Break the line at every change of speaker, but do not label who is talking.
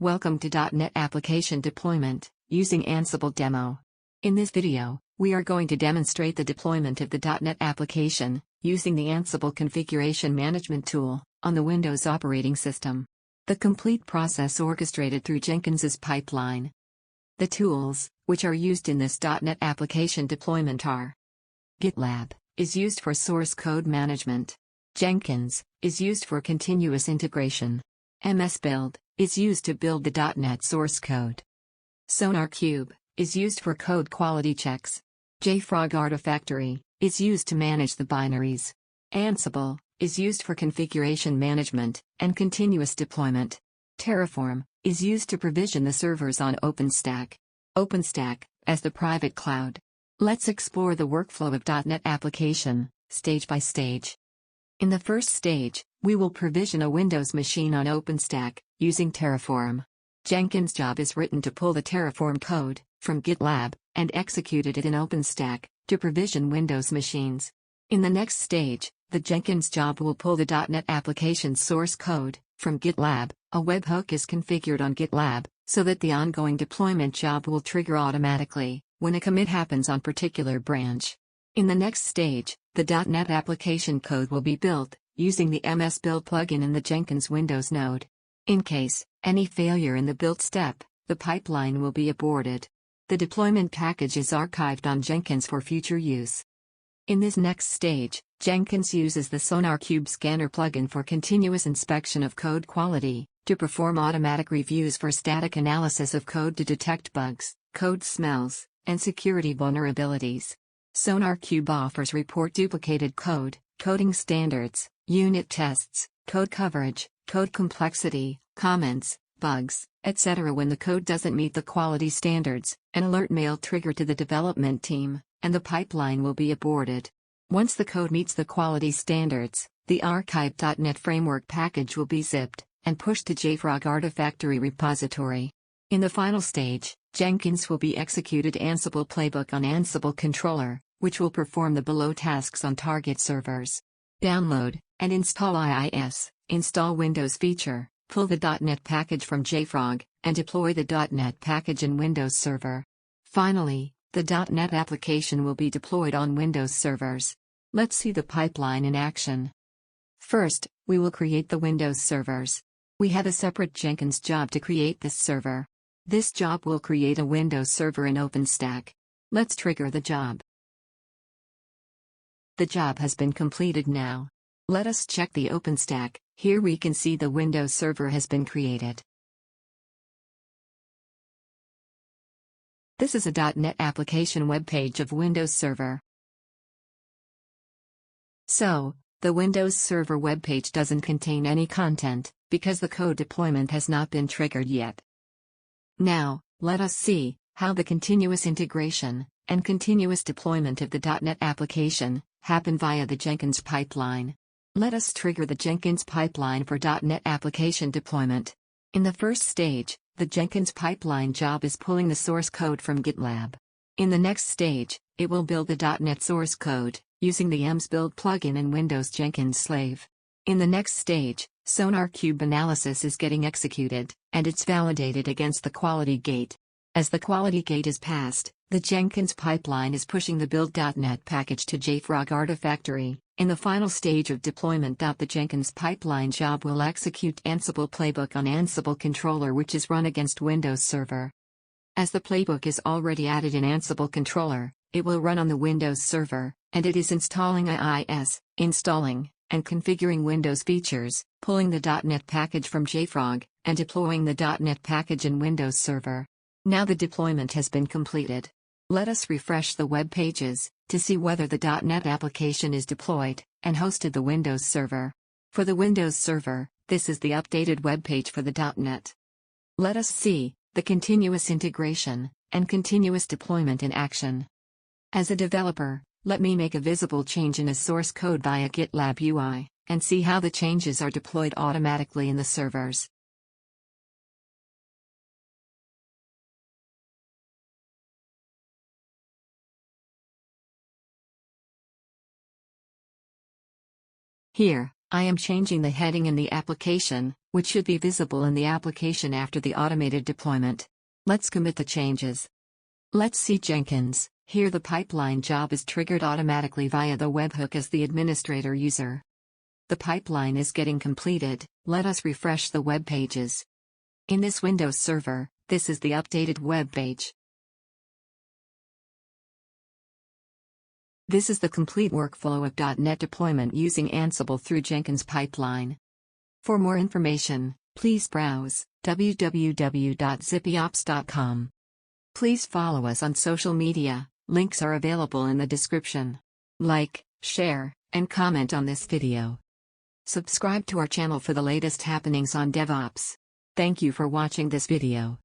Welcome to .NET Application Deployment, using Ansible Demo. In this video, we are going to demonstrate the deployment of the .NET application, using the Ansible Configuration Management tool, on the Windows operating system. The complete process orchestrated through Jenkins's pipeline. The tools, which are used in this .NET application deployment are: GitLab is used for source code management. Jenkins is used for continuous integration. MS-Build is used to build the .NET source code. SonarQube is used for code quality checks. JFrog Artifactory is used to manage the binaries. Ansible is used for configuration management and continuous deployment. Terraform is used to provision the servers on OpenStack. OpenStack as the private cloud. Let's explore the workflow of .NET application, stage by stage. In the first stage, we will provision a Windows machine on OpenStack, using Terraform. Jenkins' job is written to pull the Terraform code from GitLab and executed it in OpenStack to provision Windows machines. In the next stage, the Jenkins job will pull the .NET application source code from GitLab. A webhook is configured on GitLab so that the ongoing deployment job will trigger automatically when a commit happens on particular branch. In the next stage, the .NET application code will be built using the MS-Build plugin in the Jenkins Windows node. In case any failure in the build step, the pipeline will be aborted. The deployment package is archived on Jenkins for future use. In this next stage, Jenkins uses the SonarQube scanner plugin for continuous inspection of code quality, to perform automatic reviews for static analysis of code to detect bugs, code smells, and security vulnerabilities. SonarQube offers report duplicated code, coding standards, unit tests, code coverage, code complexity, comments, bugs, etc. when the code doesn't meet the quality standards. An alert mail trigger to the development team, and the pipeline will be aborted. Once the code meets the quality standards, the archived.NET Framework package will be zipped and pushed to JFrog Artifactory repository. In the final stage, Jenkins will be executed Ansible playbook on Ansible controller, which will perform the below tasks on target servers. Download and install IIS, install Windows feature, pull the .NET package from JFrog, and deploy the .NET package in Windows Server. Finally, the .NET application will be deployed on Windows servers. Let's see the pipeline in action. First, we will create the Windows servers. We have a separate Jenkins job to create this server. This job will create a Windows server in OpenStack. Let's trigger the job. The job has been completed now. Let us check the OpenStack. Here we can see the Windows server has been created. This is a .NET application web page of Windows Server. So, the Windows Server web page doesn't contain any content, because the code deployment has not been triggered yet. Now, let us see how the continuous integration and continuous deployment of the .NET application happen via the Jenkins pipeline. Let us trigger the Jenkins pipeline for .NET application deployment. In the first stage, the Jenkins pipeline job is pulling the source code from GitLab. In the next stage, it will build the .NET source code, using the MS-Build plugin in Windows Jenkins Slave. In the next stage, SonarQube analysis is getting executed, and it's validated against the quality gate. As the quality gate is passed, the Jenkins pipeline is pushing the build.NET package to JFrog Artifactory. In the final stage of deployment, the Jenkins pipeline job will execute Ansible playbook on Ansible controller, which is run against Windows Server. As the playbook is already added in Ansible controller, it will run on the Windows Server, and it is installing IIS, installing and configuring Windows features, pulling the .NET package from JFrog, and deploying the .NET package in Windows Server. Now the deployment has been completed. Let us refresh the web pages to see whether the .NET application is deployed and hosted the Windows Server. For the Windows Server, this is the updated web page for the .NET. Let us see the continuous integration and continuous deployment in action. As a developer, let me make a visible change in a source code via GitLab UI, and see how the changes are deployed automatically in the servers. Here, I am changing the heading in the application, which should be visible in the application after the automated deployment. Let's commit the changes. Let's see Jenkins. Here the pipeline job is triggered automatically via the webhook as the administrator user. The pipeline is getting completed. Let us refresh the web pages. In this Windows server, this is the updated web page. This is the complete workflow of .NET deployment using Ansible through Jenkins pipeline. For more information, please browse www.zippyops.com. Please follow us on social media, links are available in the description. Like, share, and comment on this video. Subscribe to our channel for the latest happenings on DevOps. Thank you for watching this video.